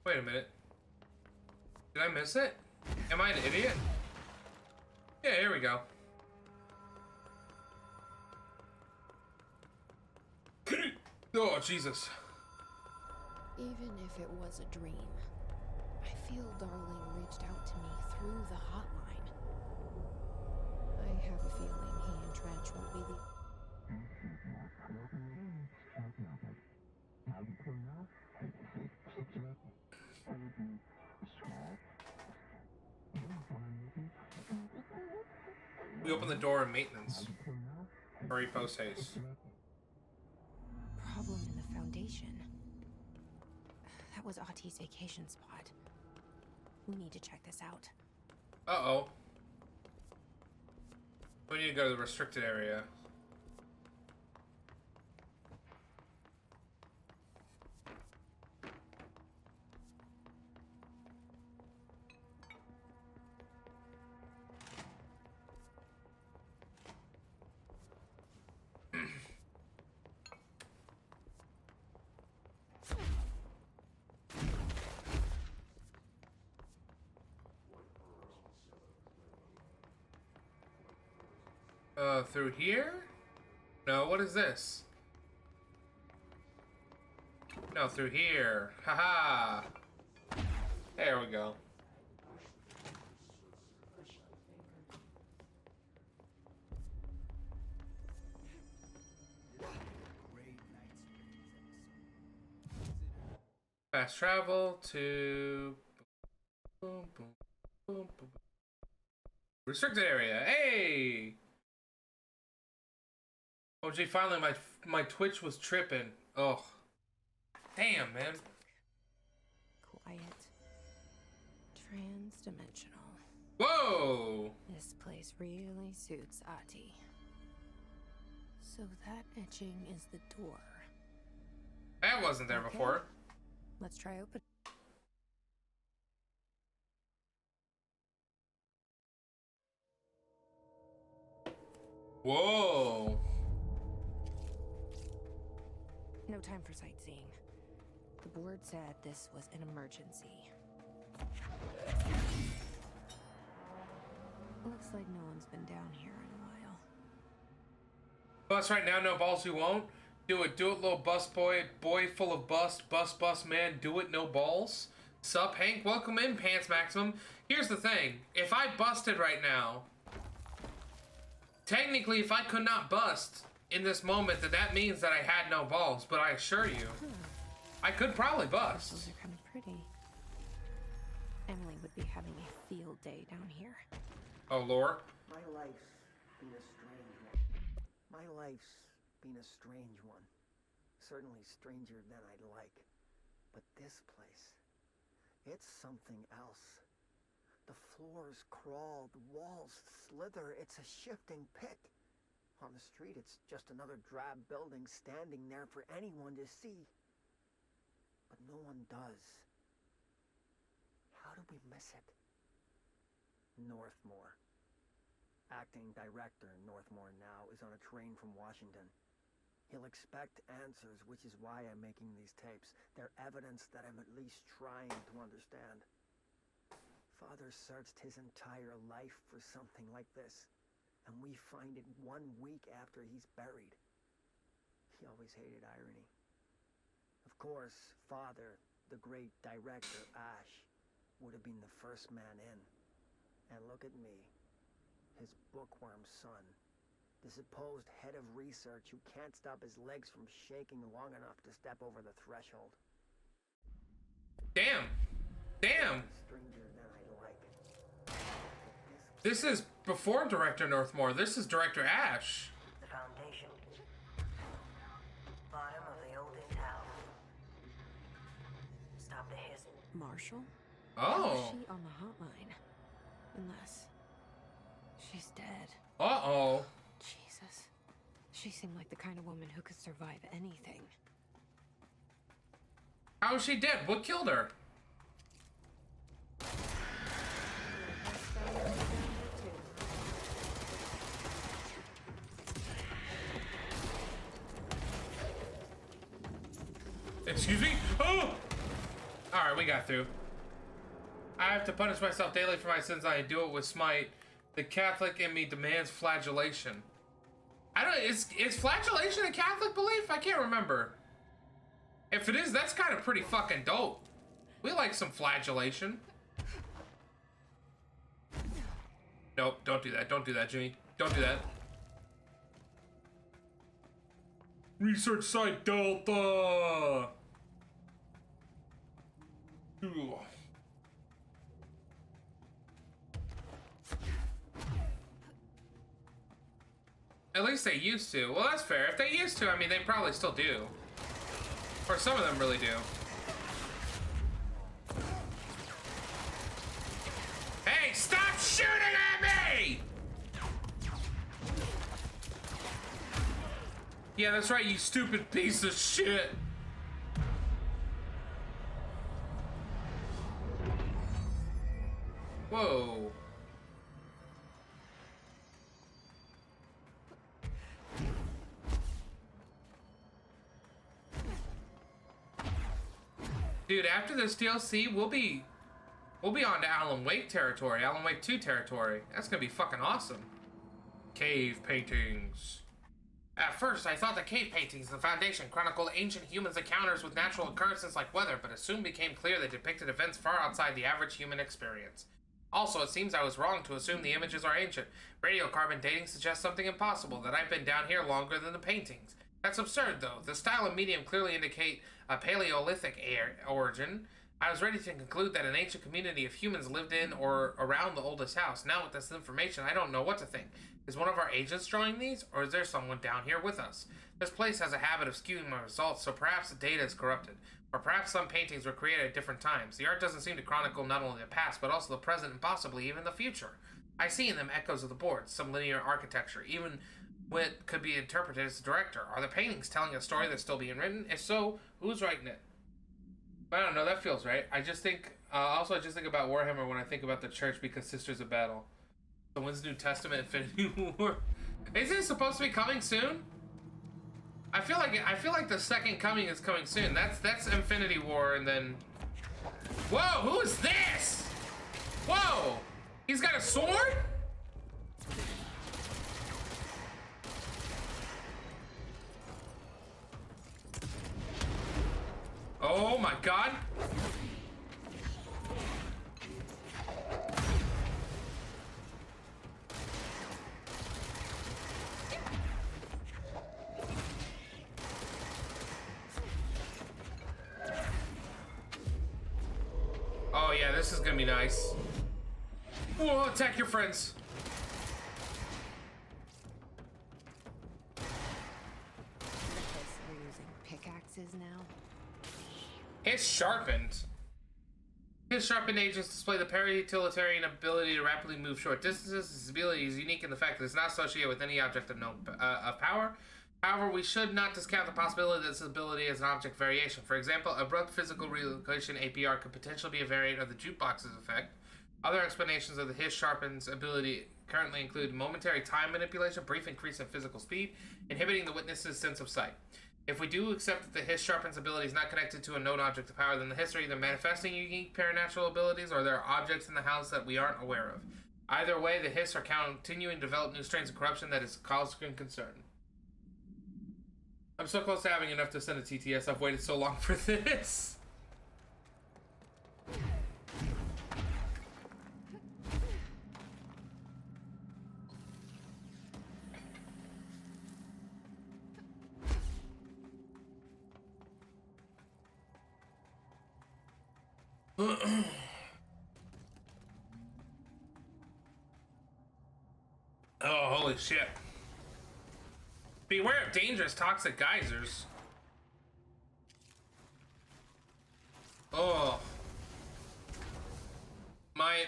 Wait a minute. Did I miss it? Am I an idiot? Yeah, here we go. Oh, Jesus. Even if it was a dream, I feel Darling reached out to me through the hotline. I have a feeling he and Trench won't be the... We open the door in maintenance. Hurry post haste. Problem in the Foundation. That was Ahti's vacation spot. We need to check this out. Uh-oh. We need to go to the restricted area. Through here? No, what is this? No, through here. Haha. There we go. Fast travel to restricted area. Hey! Oh gee, finally my Twitch was tripping. Oh. Damn, man. Quiet. Trans-dimensional. Whoa! This place really suits Ahti. So that etching is the door. That wasn't there before. Let's try open. Whoa. No time for sightseeing. The board said this was an emergency. Looks like no one's been down here in a while. Bus right now, no balls, you won't. Do it, little bus boy. Boy full of bus man. Do it, no balls. Sup, Hank? Welcome in, Pants Maximum. Here's the thing. If I busted right now, technically, if I could not bust in this moment, that means that I had no balls. But I assure you, I could probably bust. Those are kind of pretty. Emily would be having a field day down here. Oh, Lord. My life's been a strange one. My life's been a strange one. Certainly stranger than I'd like. But this place, it's something else. The floors crawl, the walls slither. It's a shifting pit. On the street, it's just another drab building standing there for anyone to see. But no one does. How do we miss it? Northmore. Acting director Northmore now is on a train from Washington. He'll expect answers, which is why I'm making these tapes. They're evidence that I'm at least trying to understand. Father searched his entire life for something like this, and we find it 1 week after he's buried. He always hated irony. Of course, Father, the great director, Ash, would have been the first man in. And look at me, his bookworm son, the supposed head of research who can't stop his legs from shaking long enough to step over the threshold. Damn. Damn. Stranger than I like. This is before Director Northmore. This is Director Ash. The Foundation. Bottom of the old tower. Stop the hiss. Marshall? Oh. She on the hotline. Unless she's dead. Uh-oh. Jesus. She seemed like the kind of woman who could survive anything. How is she dead? What killed her? Excuse me? Oh! Alright, we got through. I have to punish myself daily for my sins. I do it with smite. The Catholic in me demands flagellation. I don't... Is flagellation a Catholic belief? I can't remember. If it is, that's kind of pretty fucking dope. We like some flagellation. Nope, don't do that. Don't do that, Jimmy. Don't do that. Research site Delta! Ooh. At least they used to. Well, that's fair. If they used to, I mean, they probably still do. Or some of them really do. Hey, stop shooting at me! Yeah, that's right, you stupid piece of shit. Whoa. Dude, after this DLC, we'll be on to Alan Wake territory, Alan Wake 2 territory. That's gonna be fucking awesome. Cave paintings. At first, I thought the cave paintings in the Foundation chronicled ancient humans' encounters with natural occurrences like weather, but it soon became clear they depicted events far outside the average human experience. Also, it seems I was wrong to assume the images are ancient. Radiocarbon dating suggests something impossible, that I've been down here longer than the paintings. That's absurd, though. The style and medium clearly indicate a Paleolithic origin. I was ready to conclude that an ancient community of humans lived in or around the oldest house. Now, with this information, I don't know what to think. Is one of our agents drawing these, or is there someone down here with us? This place has a habit of skewing my results, so perhaps the data is corrupted. Or perhaps some paintings were created at different times. The art doesn't seem to chronicle not only the past, but also the present and possibly even the future. I see in them echoes of the boards, some linear architecture, even what could be interpreted as the director. Are the paintings telling a story that's still being written? If so, who's writing it? I don't know, that feels right. I just think, also I just think about Warhammer when I think about the church because Sisters of Battle. So when's New Testament Infinity War? Isn't it supposed to be coming soon? I feel like the second coming is coming soon. That's Infinity War, and then... Whoa, who is this? Whoa! He's got a sword? Oh my god. Oh yeah, this is gonna be nice. Whoa, attack your friends. We're using pickaxes now. His sharpened. His sharpened agents display the para-utilitarian ability to rapidly move short distances. This ability is unique in the fact that it's not associated with any object of of power. However, we should not discount the possibility that this ability is an object variation. For example, abrupt physical relocation APR could potentially be a variant of the jukebox's effect. Other explanations of the His Sharpen's ability currently include momentary time manipulation, brief increase in physical speed, inhibiting the witness's sense of sight. If we do accept that the His Sharpen's ability is not connected to a known object of power, then the history either manifesting unique paranatural abilities or there are objects in the house that we aren't aware of. Either way, the Hiss are continuing to develop new strains of corruption that is cause concern. I'm so close to having enough to send a TTS. I've waited so long for this. Oh, holy shit. Beware of dangerous toxic geysers. Oh.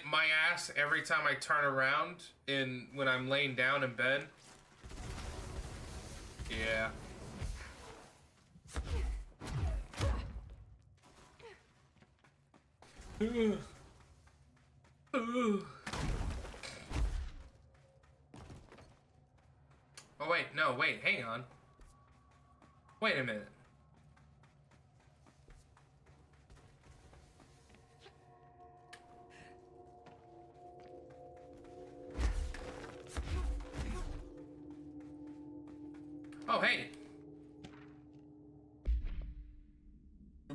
my ass every time I turn around when I'm laying down in bed. Yeah. Oh wait, no, wait, hang on. Wait a minute. Oh, hey.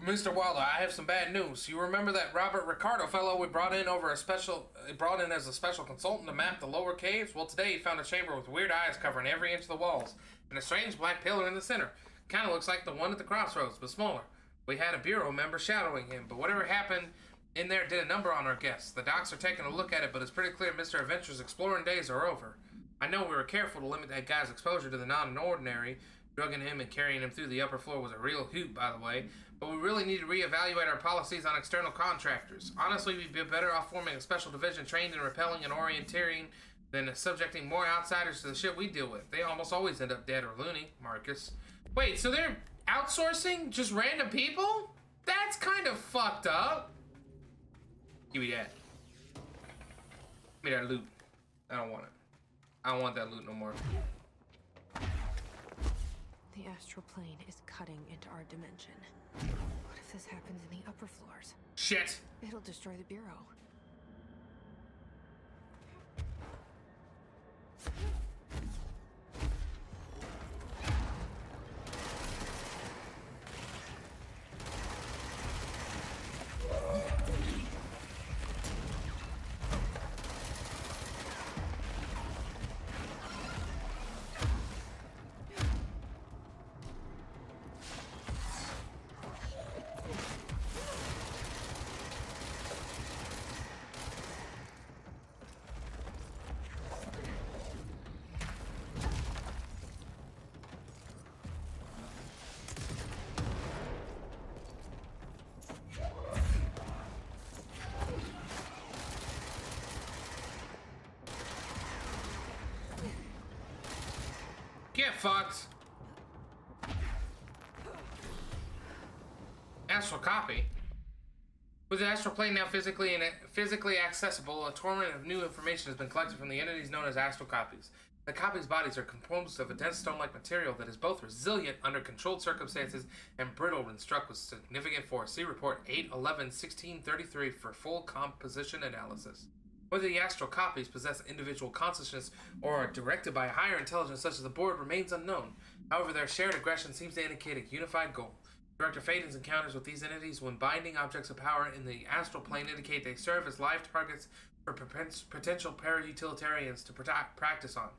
Mr. Wilder, I have some bad news. You remember that Robert Ricardo fellow we brought in as a special consultant to map the lower caves? Well, today he found a chamber with weird eyes covering every inch of the walls, and a strange black pillar in the center. Kind of looks like the one at the crossroads, but smaller. We had a bureau member shadowing him, but whatever happened in there did a number on our guests. The docs are taking a look at it, but it's pretty clear Mr. Adventure's exploring days are over. I know we were careful to limit that guy's exposure to the non-ordinary. Drugging him and carrying him through the upper floor was a real hoot, by the way. But we really need to reevaluate our policies on external contractors. Honestly, we'd be better off forming a special division trained in repelling and orienteering than subjecting more outsiders to the shit we deal with. They almost always end up dead or loony, Marcus. Wait, so they're outsourcing just random people? That's kind of fucked up. Give me that. Give me that loot. I don't want it. I don't want that loot no more. The astral plane is cutting into our dimension. What if this happens in the upper floors? Shit. It'll destroy the bureau. Get fucked. Astral copy. With the astral plane now physically accessible, a torrent of new information has been collected from the entities known as astral copies. The copies' bodies are composed of a dense stone-like material that is both resilient under controlled circumstances and brittle when struck with significant force. See report 8/11/1633 for full composition analysis. Whether the astral copies possess individual consciousness or are directed by a higher intelligence such as the board remains unknown. However, their shared aggression seems to indicate a unified goal. Director Faden's encounters with these entities when binding objects of power in the astral plane indicate they serve as live targets for potential para-utilitarians to practice on.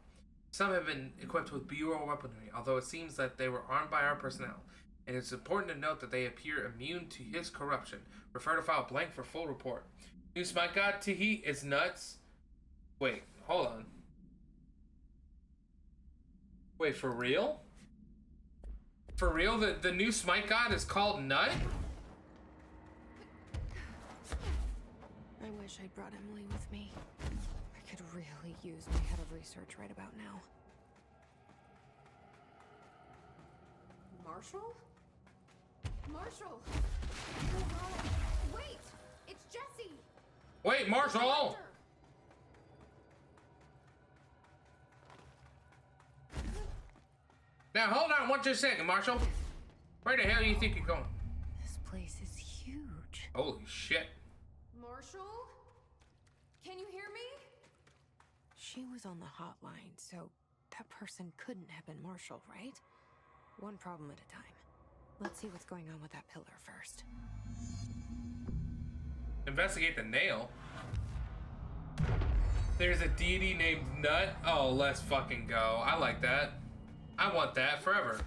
Some have been equipped with bureau weaponry, although it seems that they were armed by our personnel. And it's important to note that they appear immune to his corruption. Refer to file blank for full report. News my god, Tihi is nuts. Wait, hold on. Wait, for real? For real? The new Smite God is called Nut? I wish I'd brought Emily with me. I could really use my head of research right about now. Marshall? Marshall! Oh no! Wait! It's Jesse! Wait, Marshall! Now hold on one just a second, Marshall. Where the hell do you think you're going? This place is huge. Holy shit. Marshall? Can you hear me? She was on the hotline, so that person couldn't have been Marshall, right? One problem at a time. Let's see what's going on with that pillar first. Investigate the nail. There's a deity named Nut. Oh, let's fucking go. I like that. I want that forever.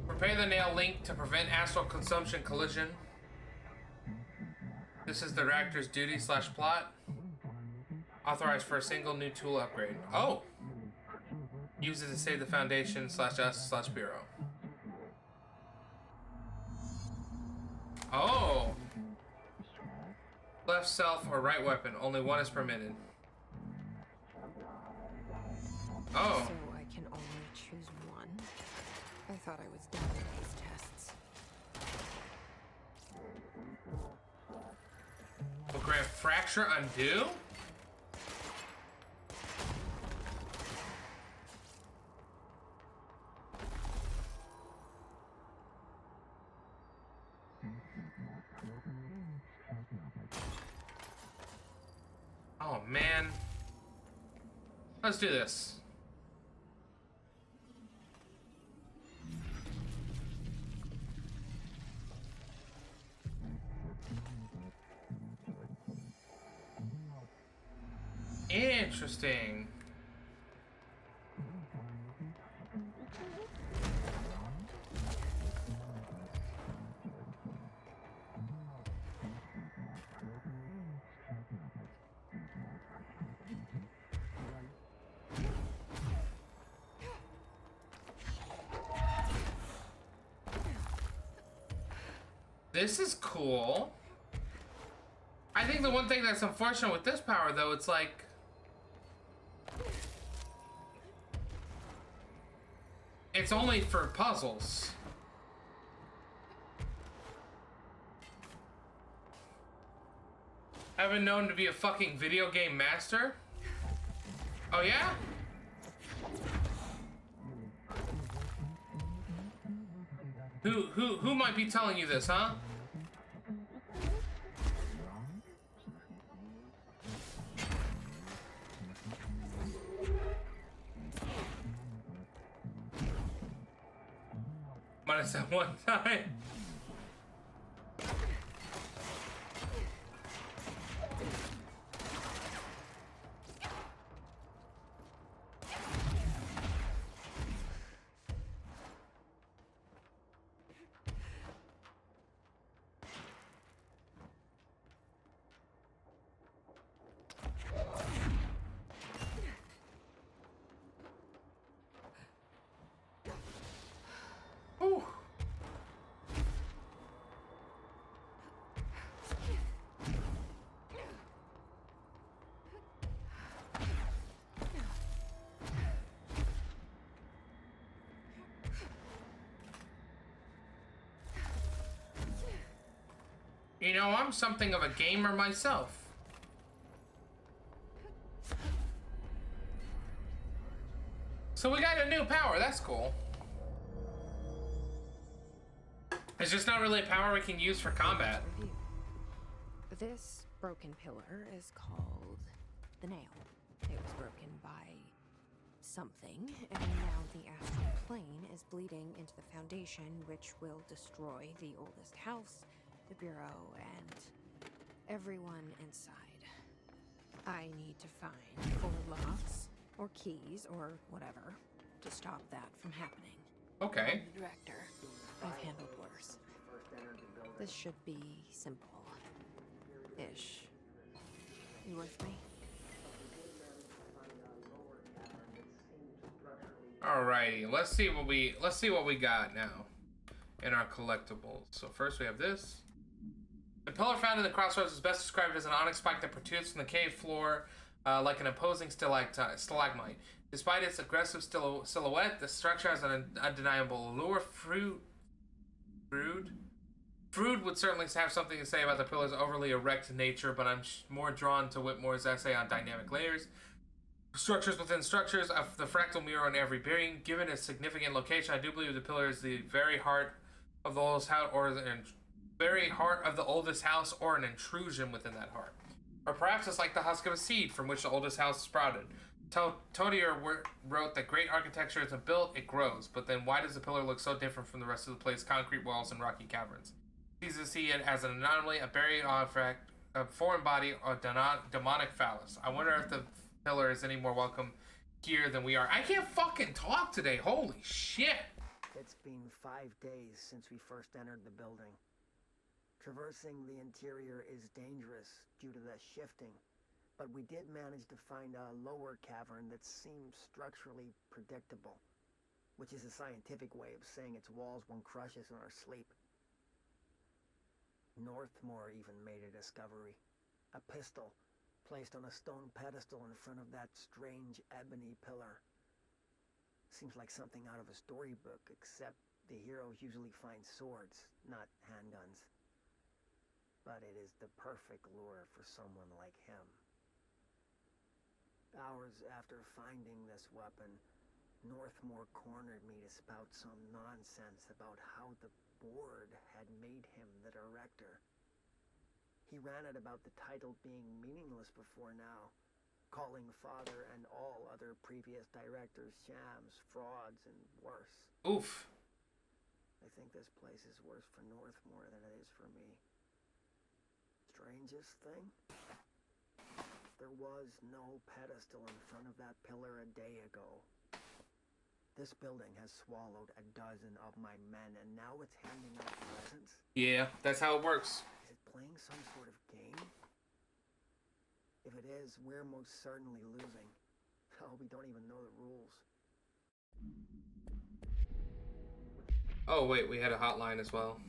Prepare the nail link to prevent astral consumption collision. This is the reactor's duty/plot. Authorized for a single new tool upgrade. Oh! Use it to save the Foundation /us/Bureau. Oh. Left self or right weapon. Only one is permitted. Oh. So I can only choose one? I thought I was done with these tests. Will grant fracture undo? Oh man. Let's do this. Interesting. This is cool. I think the one thing that's unfortunate with this power, though, it's like... it's only for puzzles. I've been known to be a fucking video game master. Oh, yeah? Who might be telling you this, huh? Might have said one time. Ooh. You know, I'm something of a gamer myself. So we got a new power, that's cool. It's just not really a power we can use for combat. This broken pillar is called the Nail. It was broken by something, and now the astral plane is bleeding into the foundation, which will destroy the oldest house, the bureau, and everyone inside. I need to find 4 locks, or keys, or whatever, to stop that from happening. Okay. I'm the director. I've handled worse. This should be simple. Ish. You with me? Alrighty, let's see what we got now in our collectibles. So first we have this. The pillar found in the crossroads is best described as an onyx spike that protrudes from the cave floor like an imposing stalagmite. Despite its aggressive silhouette, the structure has an undeniable allure. Frood would certainly have something to say about the pillar's overly erect nature, but I'm more drawn to Whitmore's essay on dynamic layers. Structures within structures of the fractal mirror in every bearing. Given its significant location, I do believe the pillar is the very heart of the oldest house, or an intrusion within that heart. Or perhaps it's like the husk of a seed from which the oldest house sprouted. Todier wrote that great architecture isn't built, it grows. But then why does the pillar look so different from the rest of the place? Concrete walls and rocky caverns. He sees to see it as an anomaly, a buried artifact, a foreign body, or demonic phallus. I wonder if the pillar is any more welcome here than we are. I can't fucking talk today. Holy shit. It's been 5 days since we first entered the building. Traversing the interior is dangerous due to the shifting, but we did manage to find a lower cavern that seems structurally predictable, which is a scientific way of saying its walls won't crush us in our sleep. Northmore even made a discovery. A pistol, placed on a stone pedestal in front of that strange ebony pillar. Seems like something out of a storybook, except the heroes usually find swords, not handguns. But it is the perfect lure for someone like him. Hours after finding this weapon, Northmore cornered me to spout some nonsense about how the board had made him the director. He ranted about the title being meaningless before now, calling Father and all other previous directors shams, frauds, and worse. Oof. I think this place is worse for Northmore than it is for me. Strangest thing? There was no pedestal in front of that pillar a day ago. This building has swallowed a dozen of my men, and now it's handing out presents? Yeah, that's how it works. Is it playing some sort of game? If it is, we're most certainly losing. Oh, we don't even know the rules. Oh, wait, we had a hotline as well.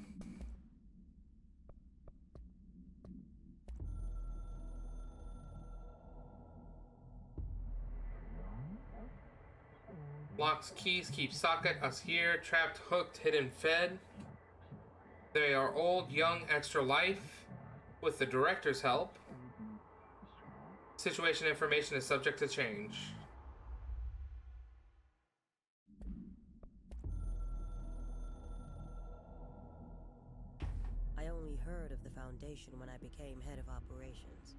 Locks, keys, keep socket, us here, trapped, hooked, hidden, fed. They are old, young, extra life. With the director's help. Situation information is subject to change. I only heard of the Foundation when I became head of operations.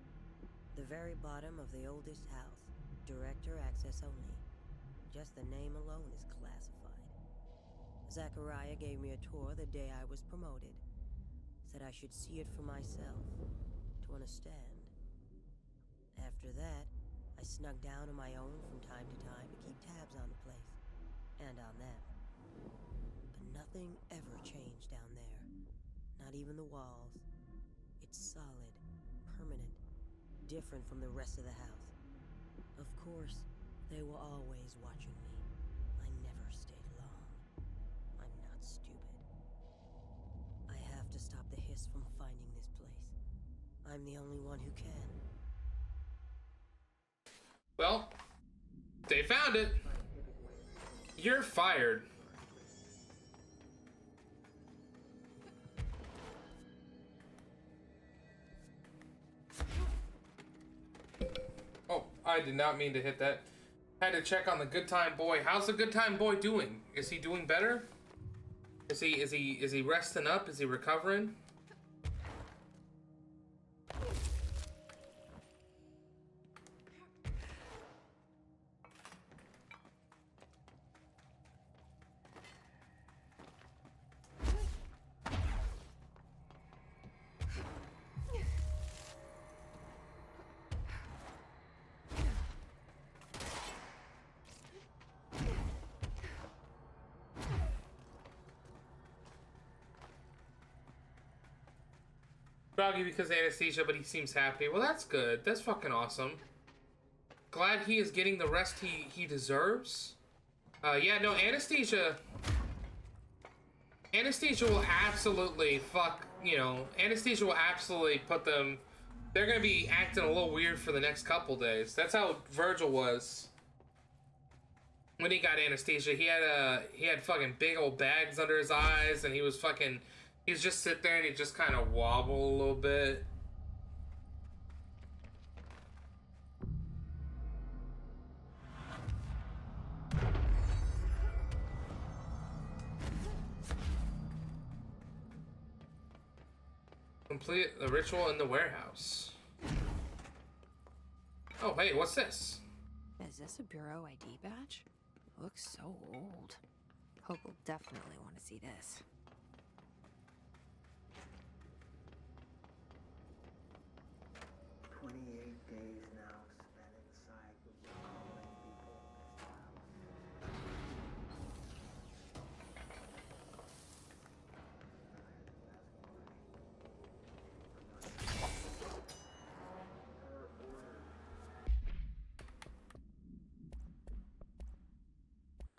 The very bottom of the oldest house. Director access only. Just the name alone is classified. Zachariah gave me a tour the day I was promoted. Said I should see it for myself, to understand. After that, I snuck down on my own from time to time to keep tabs on the place, and on them. But nothing ever changed down there. Not even the walls. It's solid, permanent, different from the rest of the house. Of course, they were always watching me. I never stayed long. I'm not stupid. I have to stop the hiss from finding this place. I'm the only one who can. Well, they found it. You're fired. Oh, I did not mean to hit that. Had to check on the good time boy. How's the good time boy doing? Is he doing better? Is he resting up? Is he recovering? Groggy because of anesthesia, but he seems happy. Well, that's good. That's fucking awesome. Glad he is getting the rest he deserves. Yeah, no, anesthesia will absolutely anesthesia will absolutely put them, they're gonna be acting a little weird for the next couple days. That's how Virgil was when he got anesthesia. He had fucking big old bags under his eyes, and he was just sit there and he just kind of wobble a little bit. Complete the ritual in the warehouse. Oh, hey, what's this? Is this a Bureau ID badge? Looks so old. Hope will definitely want to see this. 28 days now spent inside with calling people in this house.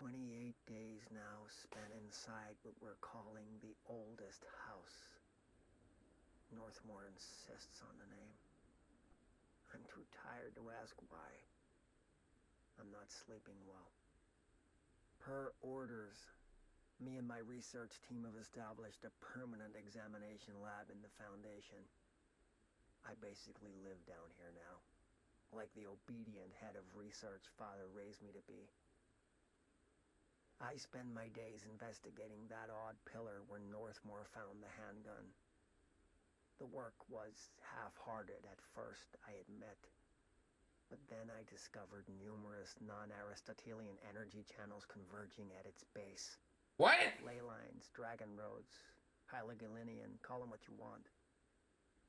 28 days now spent inside what we're calling the oldest house. Northmore insists on the name. I'm too tired to ask why. I'm not sleeping well. Per orders, me and my research team have established a permanent examination lab in the Foundation. I basically live down here now, like the obedient head of research Father raised me to be. I spend my days investigating that odd pillar where Northmore found the handgun. The work was half-hearted at first, I admit. But then I discovered numerous non-Aristotelian energy channels converging at its base. What? Ley lines, dragon roads, Hyligalinian, call them what you want.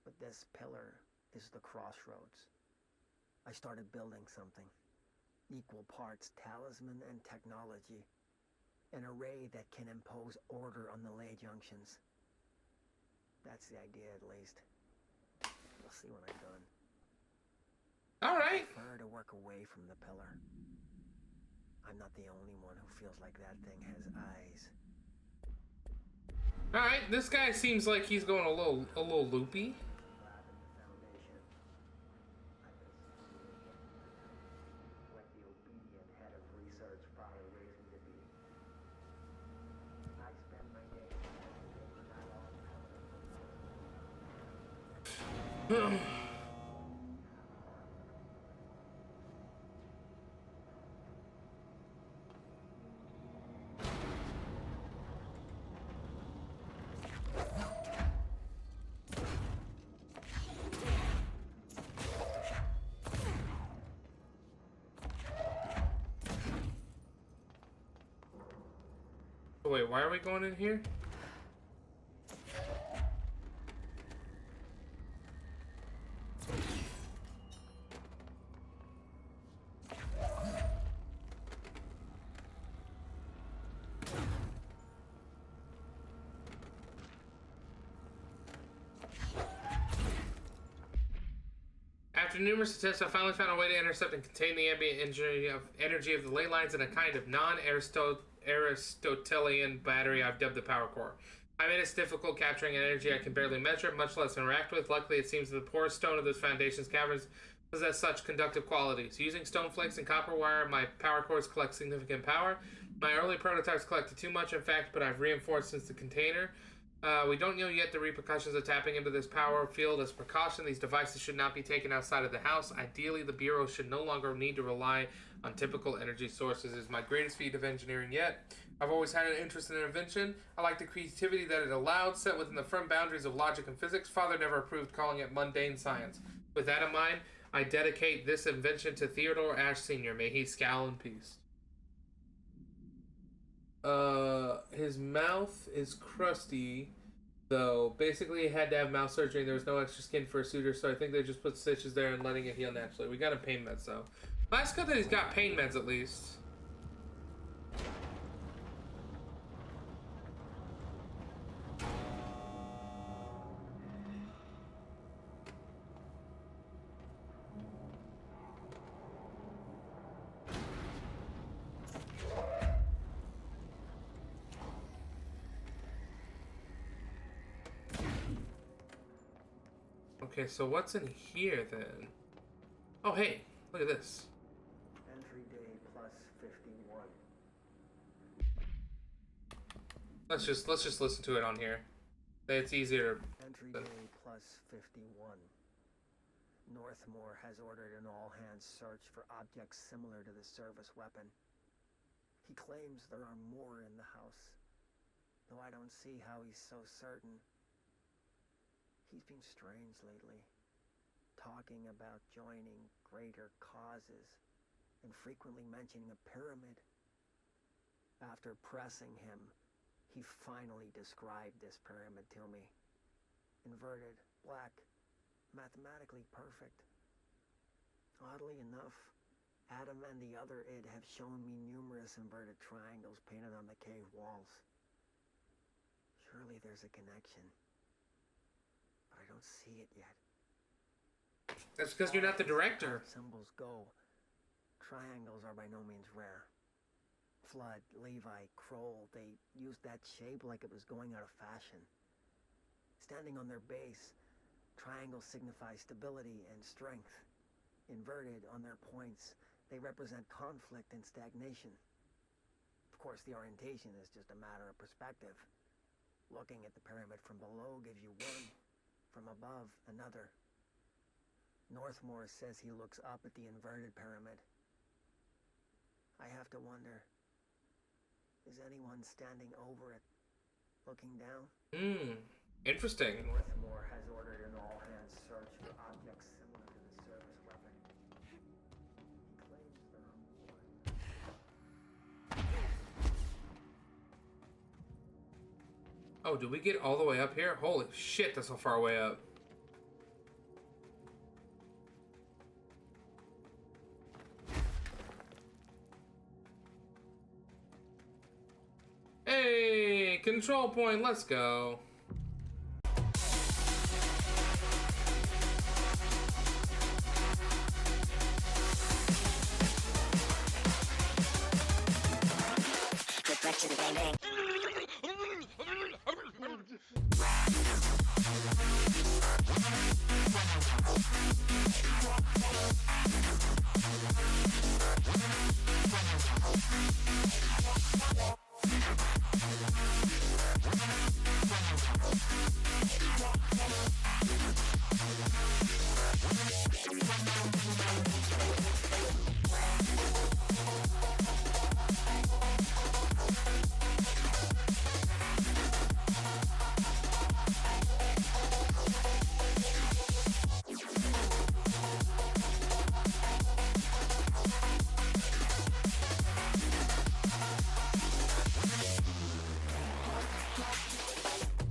But this pillar is the crossroads. I started building something. Equal parts talisman and technology. An array that can impose order on the ley junctions. That's the idea, at least. We'll see when I'm done. All right. I prefer to work away from the pillar. I'm not the only one who feels like that thing has eyes. All right. This guy seems like he's going a little loopy. Lab in the Foundation. I basically like the obedient head of research Father raised me to be. I spend my days investigating that odd pillar. Wait, why are we going in here? After numerous attempts, I finally found a way to intercept and contain the ambient energy of the ley lines in a kind of non-Aristotelian battery I've dubbed the power core. I made it difficult capturing an energy I can barely measure, much less interact with. Luckily, it seems that the porous stone of this Foundation's caverns possess such conductive qualities. Using stone flakes and copper wire, my power cores collect significant power. My early prototypes collected too much, in fact, but I've reinforced since the container. We don't know yet the repercussions of tapping into this power field. As precaution, these devices should not be taken outside of the house. Ideally, the Bureau should no longer need to rely on typical energy sources. It is my greatest feat of engineering yet. I've always had an interest in invention. I like the creativity that it allowed, set within the firm boundaries of logic and physics. Father never approved calling it mundane science. With that in mind, I dedicate this invention to Theodore Ashe Sr. May he scowl in peace. His mouth is crusty, though. Basically, he had to have mouth surgery and there was no extra skin for a suture, so I think they just put stitches there and letting it heal naturally. We got him pain meds, though. That's good that he's got pain meds, at least. Okay, so what's in here then? Oh, hey, look at this. Entry day plus 51. Let's just listen to it on here. It's easier. Entry day plus 51. Northmore has ordered an all-hands search for objects similar to the service weapon. He claims there are more in the house, though I don't see how he's so certain. He's been strange lately, talking about joining greater causes, and frequently mentioning a pyramid. After pressing him, he finally described this pyramid to me. Inverted, black, mathematically perfect. Oddly enough, Adam and the other id have shown me numerous inverted triangles painted on the cave walls. Surely there's a connection. But I don't see it yet. That's because you're not the director. Symbols go. Triangles are by no means rare. Flood, Levi, Kroll, they used that shape like it was going out of fashion. Standing on their base, Triangles signify stability and strength. Inverted on their points, they represent conflict and stagnation. Of course, the orientation is just a matter of perspective. Looking at the pyramid from below gives you one, from above another. Northmore says he looks up at the inverted pyramid. I have to wonder, is anyone standing over it, looking down? Interesting. Northmore has ordered an all-hands search for objects similar to the service weapon. He claims there are more. Oh, did we get all the way up here? Holy shit, that's so far way up. Hey, control point, let's go. Get back to the bang bang.